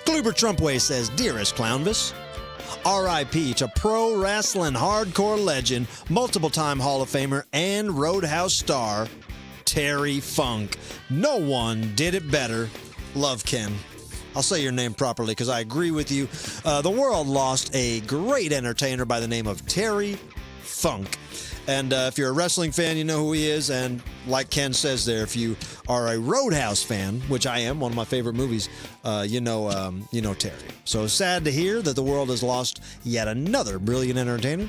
Speaker 7: Kluber Trumpway says, Dearest Clownvis, R.I.P. to pro wrestling hardcore legend, multiple-time Hall of Famer, and Roadhouse star, Terry Funk. No one did it better. Love, Ken. I'll say your name properly because I agree with you. The world lost a great entertainer by the name of Terry Funk. And if you're a wrestling fan, you know who he is. And like Ken says there, if you are a Roadhouse fan, which I am, one of my favorite movies, you know Terry. So sad to hear that the world has lost yet another brilliant entertainer.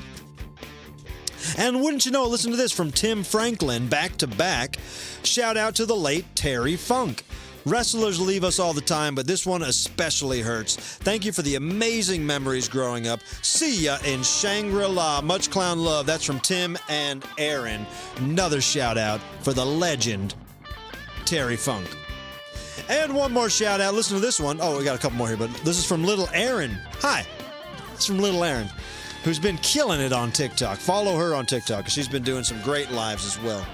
Speaker 7: And wouldn't you know, listen to this from Tim Franklin, back to back. Shout out to the late Terry Funk. Wrestlers leave us all the time, but this one especially hurts. Thank you for the amazing memories growing up. See ya in Shangri-La. Much clown love. That's from Tim and Aaron. Another shout out for the legend, Terry Funk. And one more shout out. Listen to this one. Oh, we got a couple more here, but this is from Little Aaron. Hi. It's from Little Aaron, who's been killing it on TikTok. Follow her on TikTok, because she's been doing some great lives as well.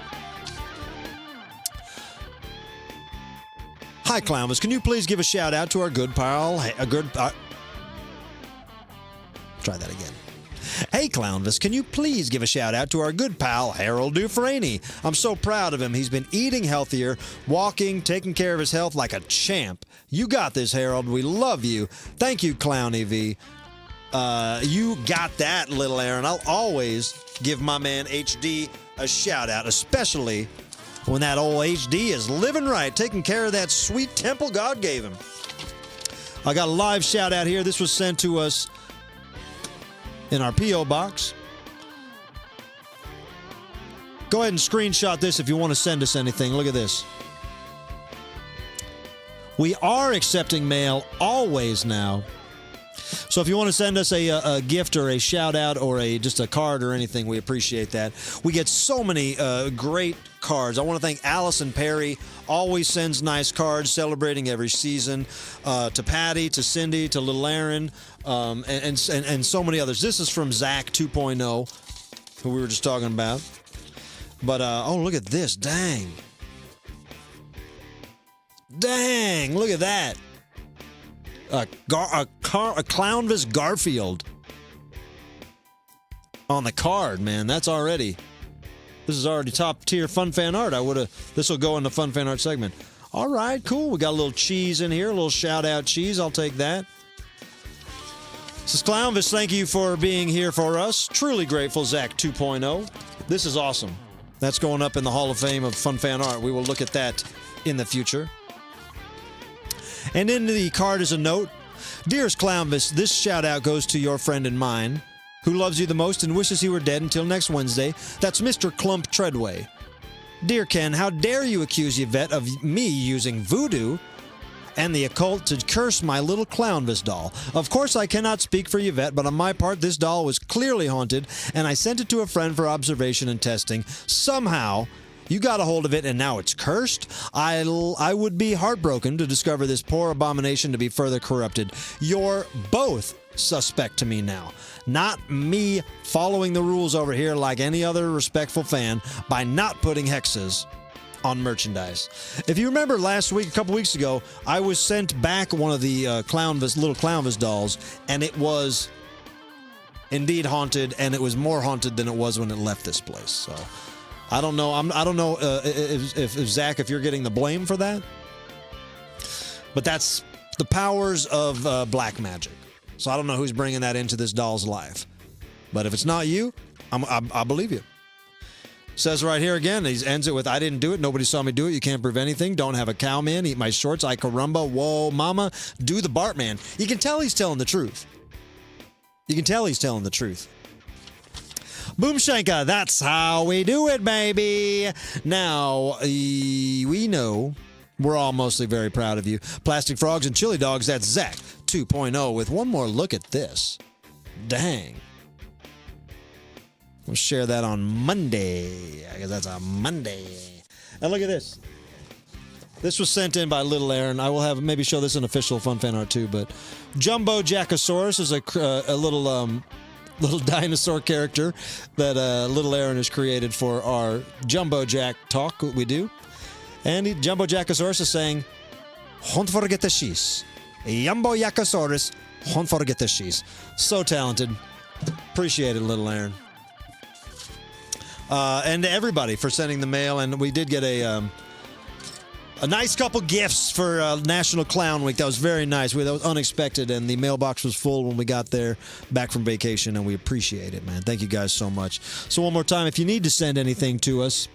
Speaker 7: Hi, Clownvis. Can you please give a shout out to our good pal? Try that again. Hey, Clownvis, can you please give a shout out to our good pal, Harold Dufresne? I'm so proud of him. He's been eating healthier, walking, taking care of his health like a champ. You got this, Harold. We love you. Thank you, Clowny V. You got that, Little Aaron. I'll always give my man HD a shout out, especially when that old HD is living right, taking care of that sweet temple God gave him. I got a live shout out here. This was sent to us in our P.O. box. Go ahead and screenshot this if you want to send us anything. Look at this. We are accepting mail always now. So if you want to send us a gift or a shout out or just a card or anything, we appreciate that. We get so many great cards. I want to thank Allison Perry. Always sends nice cards celebrating every season. To Patty, to Cindy, to Little Aaron, and so many others. This is from Zach 2.0, who we were just talking about. But, oh, look at this. Dang. Dang, look at that. A Clownvis Garfield on the card, man. This is already top tier fun fan art. This will go in the fun fan art segment. All right, cool. We got a little cheese in here, a little shout out cheese. I'll take that. This is Clownvis. Thank you for being here for us. Truly grateful, Zach 2.0. This is awesome. That's going up in the Hall of Fame of fun fan art. We will look at that in the future. And in the card is a note. Dearest Clownvis, this shout out goes to your friend and mine, who loves you the most and wishes he were dead until next Wednesday. That's Mr. Clump Treadway. Dear Ken, how dare you accuse Yvette of me using voodoo and the occult to curse my little Clownvis doll. Of course, I cannot speak for Yvette, but on my part, this doll was clearly haunted, and I sent it to a friend for observation and testing. Somehow, you got a hold of it, and now it's cursed? I would be heartbroken to discover this poor abomination to be further corrupted. You're both suspect to me now. Not me following the rules over here like any other respectful fan by not putting hexes on merchandise. If you remember last week, a couple weeks ago, I was sent back one of the little Clownvis dolls, and it was indeed haunted, and it was more haunted than it was when it left this place. So I don't know. I don't know if Zach, if you're getting the blame for that, but that's the powers of black magic. So I don't know who's bringing that into this doll's life. But if it's not you, I believe you. Says right here again, he ends it with, I didn't do it. Nobody saw me do it. You can't prove anything. Don't have a cow man. Eat my shorts. I caramba. Whoa, mama. Do the Bartman. You can tell he's telling the truth. You can tell he's telling the truth. Boomshanka, that's how we do it, baby. Now, we know we're all mostly very proud of you. Plastic Frogs and Chili Dogs, that's Zach 2.0 with one more look at this. Dang. We'll share that on Monday. I guess that's a Monday. And look at this. This was sent in by Little Aaron. I will have maybe show this in official fun fan art too, but Jumbo Jackosaurus is a little dinosaur character that Little Aaron has created for our Jumbo Jack talk we do. And Jumbo Jackosaurus is saying, "Don't forget the shees." Jumbo Jackosaurus, don't forget the shees. So talented. Appreciate it, Little Aaron. And to everybody for sending the mail. And we did get a nice couple gifts for National Clown Week. That was very nice. That was unexpected, and the mailbox was full when we got there back from vacation, and we appreciate it, man. Thank you guys so much. So one more time, if you need to send anything to us,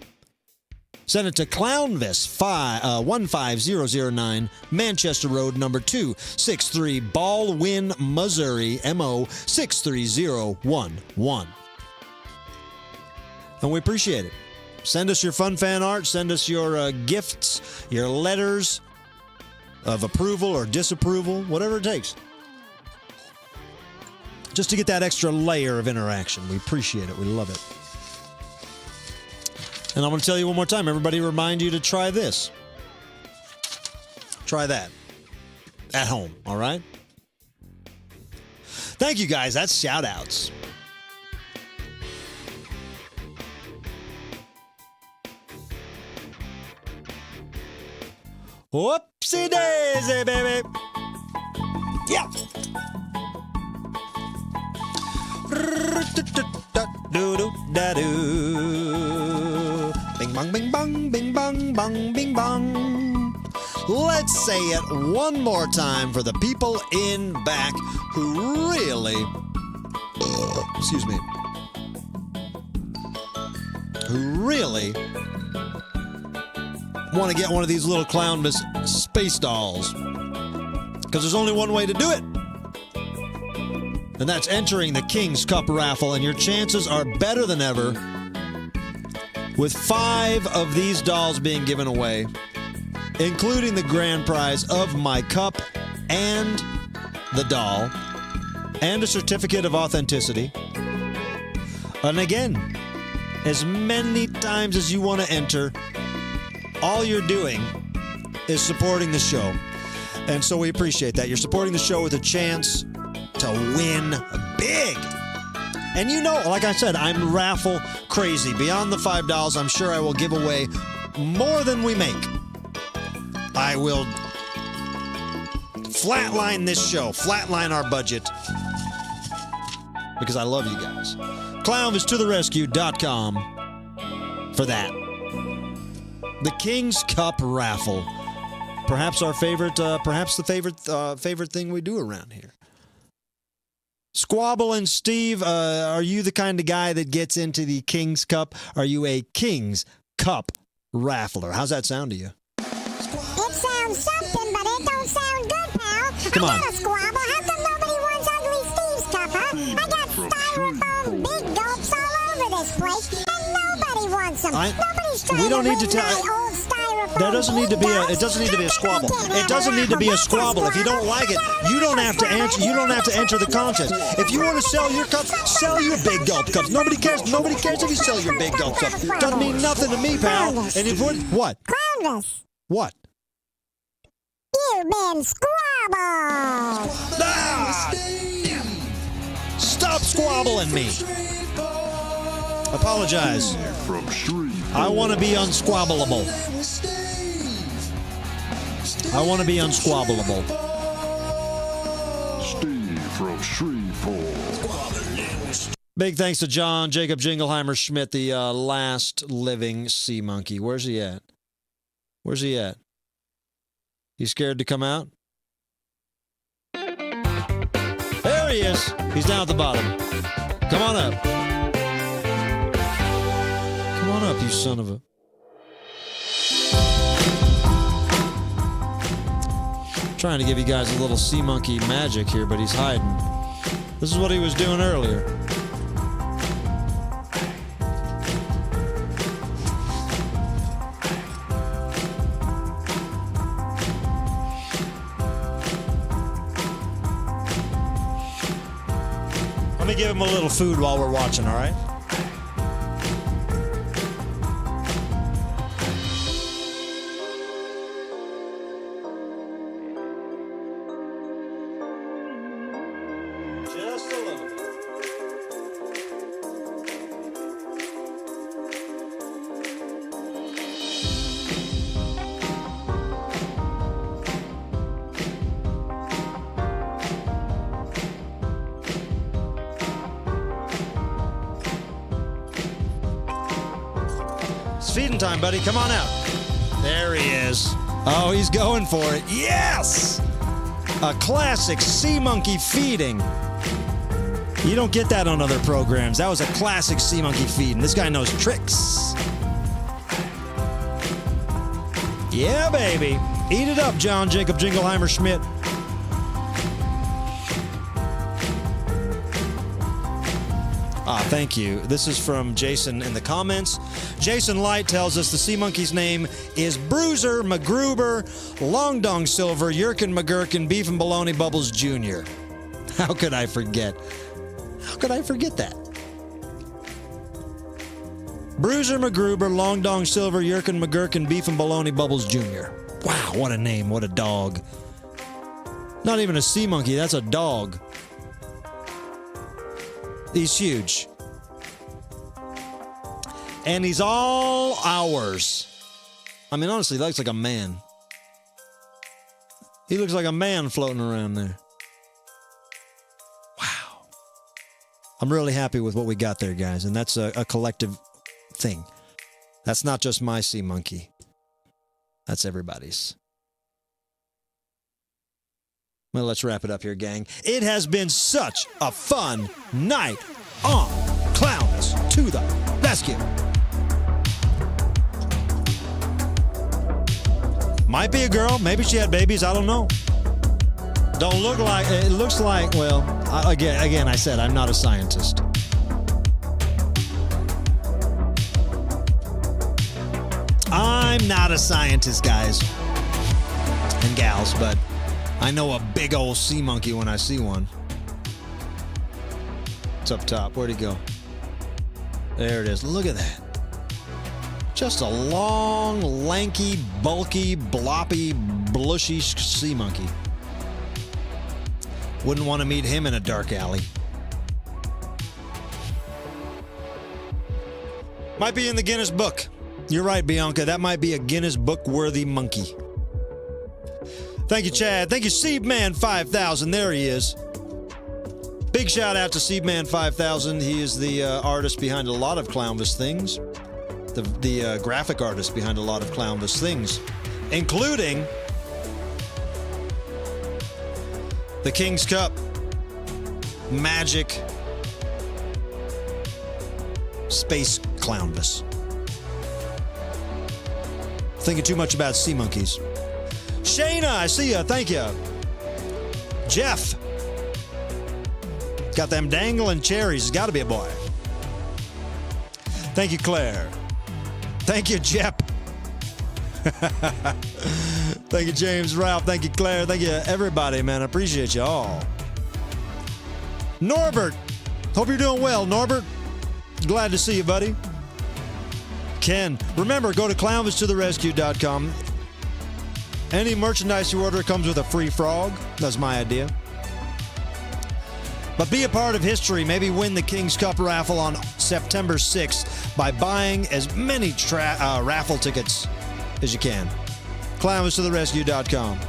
Speaker 7: send it to Clownvis 15009 Manchester Road, number 263, Baldwin, Missouri, MO 63011. And we appreciate it. Send us your fun fan art. Send us your gifts, your letters of approval or disapproval, whatever it takes. Just to get that extra layer of interaction. We appreciate it. We love it. And I'm going to tell you one more time. Everybody remind you to try this. Try that. At home, all right? Thank you, guys. That's shout-outs. Whoopsie daisy, baby. Yeah. Do-do-da-do. Bing bong, bing bong, bing bong, bong, bing bong. Let's say it one more time for the people in back who really, excuse me, who really want to get one of these little Clownvis space dolls. Because there's only one way to do it. And that's entering the King's Cup raffle, and your chances are better than ever with 5 of these dolls being given away, including the grand prize of my cup and the doll, and a certificate of authenticity. And again, as many times as you want to enter, all you're doing is supporting the show. And so we appreciate that. You're supporting the show with a chance to win big. And you know, like I said, I'm raffle crazy. Beyond the $5, I'm sure I will give away more than we make. I will flatline this show, flatline our budget, because I love you guys. Clownvistotherescue.com for that. The King's Cup raffle. Perhaps our favorite, perhaps the favorite thing we do around here. Squabble and Steve, are you the kind of guy that gets into the King's Cup? Are you a King's Cup raffler? How's that sound to you?
Speaker 4: It sounds something, but it don't sound good, pal.
Speaker 7: Come on.
Speaker 4: I got a squabble. How come nobody wants Ugly Steve's cup, huh? I got styrofoam big gulps all over this place, and nobody wants them. Nobody's trying
Speaker 7: we don't
Speaker 4: to
Speaker 7: need to
Speaker 4: win
Speaker 7: tell.
Speaker 4: my old styrofoam
Speaker 7: There doesn't need to be a.
Speaker 4: big
Speaker 7: It doesn't need to be a
Speaker 4: gulps.
Speaker 7: squabble.
Speaker 4: How come we
Speaker 7: It
Speaker 4: can't
Speaker 7: doesn't
Speaker 4: have
Speaker 7: need to be a
Speaker 4: raffle?
Speaker 7: squabble. If you don't like it, you don't have to answer. You don't have to enter the contest. If you want to sell your cups, sell your big gulp cups. Nobody cares. Nobody cares if you sell your big gulp cups. Doesn't mean nothing to me, pal. And if what?
Speaker 4: Clownvis,
Speaker 7: What?
Speaker 4: you've been squabbled.
Speaker 7: Ah! Stop squabbling me. Apologize. I want to be unsquabbleable. I want to be unsquabbleable.
Speaker 1: Steve from Shreveport.
Speaker 7: Big thanks to John Jacob Jingleheimer Schmidt, the last living sea monkey. Where's he at? Where's he at? He's scared to come out? There he is. He's down at the bottom. Come on up. Come on up, you son of a... Trying to give you guys a little sea monkey magic here, but he's hiding. This is what he was doing earlier. Let me give him a little food while we're watching, all right? Just a little bit. It's feeding time, buddy. Come on out. There he is. Oh, he's going for it. Yes! A classic sea monkey feeding. You don't get that on other programs. That was a classic sea monkey feeding. This guy knows tricks. Yeah, baby. Eat it up, John Jacob Jingleheimer Schmidt. Thank you. This is from Jason in the comments. Jason Light tells us the sea monkey's name is Bruiser McGruber, Long Dong Silver, Yerkin McGurkin, Beef and Bologna Bubbles Jr. How could I forget? How could I forget that? Bruiser McGruber, Long Dong Silver, Yerkin McGurkin, Beef and Bologna Bubbles Jr. Wow, what a name. What a dog. Not even a sea monkey, that's a dog. He's huge. And he's all ours. I mean, honestly, he looks like a man. He looks like a man floating around there. Wow. I'm really happy with what we got there, guys. And that's a collective thing. That's not just my sea monkey. That's everybody's. Well, let's wrap it up here, gang. It has been such a fun night on Clownvis to the Rescue. Might be a girl. Maybe she had babies. I don't know. Don't look like, it looks like, well, again, I said I'm not a scientist. I'm not a scientist, guys and gals, but I know a big old sea monkey when I see one. It's up top. Where'd he go? There it is. Look at that. Just a long, lanky, bulky, bloppy, blushy sea monkey. Wouldn't want to meet him in a dark alley. Might be in the Guinness Book. You're right, Bianca. That might be a Guinness Book-worthy monkey. Thank you, Chad. Thank you, Seedman5000. There he is. Big shout out to Seedman5000. He is the artist behind a lot of Clownvis things. The graphic artist behind a lot of Clownvis things, including the King's Cup, Magic, Space Clownvis. Thinking too much about sea monkeys. Shayna, I see ya. Thank you. Jeff. Got them dangling cherries. It's got to be a boy. Thank you, Claire. Thank you, Jep. Thank you, James, Ralph. Thank you, Claire. Thank you, everybody, man. I appreciate you all. Norbert. Hope you're doing well, Norbert. Glad to see you, buddy. Ken. Remember, go to clownvistotherescue.com. Any merchandise you order comes with a free frog. That's my idea. But be a part of history. Maybe win the King's Cup raffle on September 6th by buying as many raffle tickets as you can. Clownvistotherescue.com.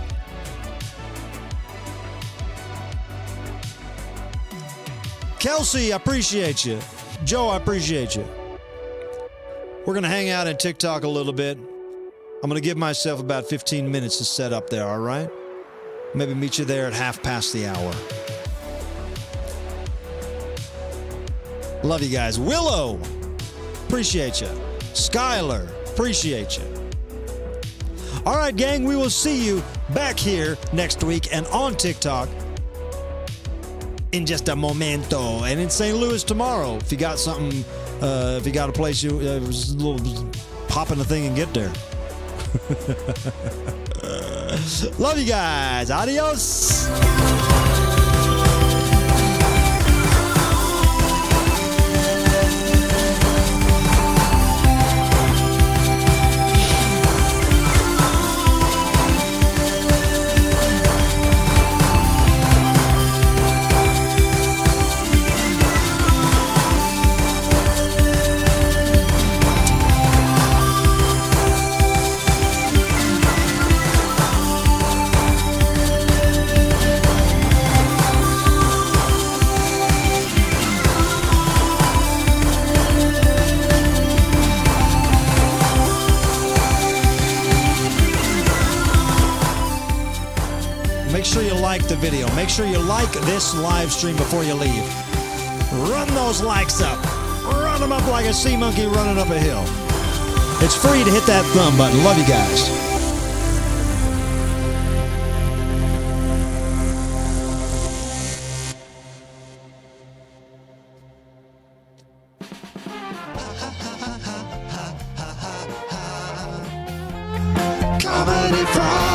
Speaker 7: Kelsey, I appreciate you. Joe, I appreciate you. We're going to hang out in TikTok a little bit. I'm going to give myself about 15 minutes to set up there, all right? Maybe meet you there at 1:30. Love you guys. Willow, appreciate you. Skylar, appreciate you. All right, gang, we will see you back here next week and on TikTok in just a momento. And in St. Louis tomorrow, if you got something, if you got a place you was a little pop in the thing and get there. Love you guys. Adios. Make sure you like the video. Make sure you like this live stream before you leave. Run those likes up. Run them up like a sea monkey running up a hill. It's free to hit that thumb button. Love you guys. Comedy Friday.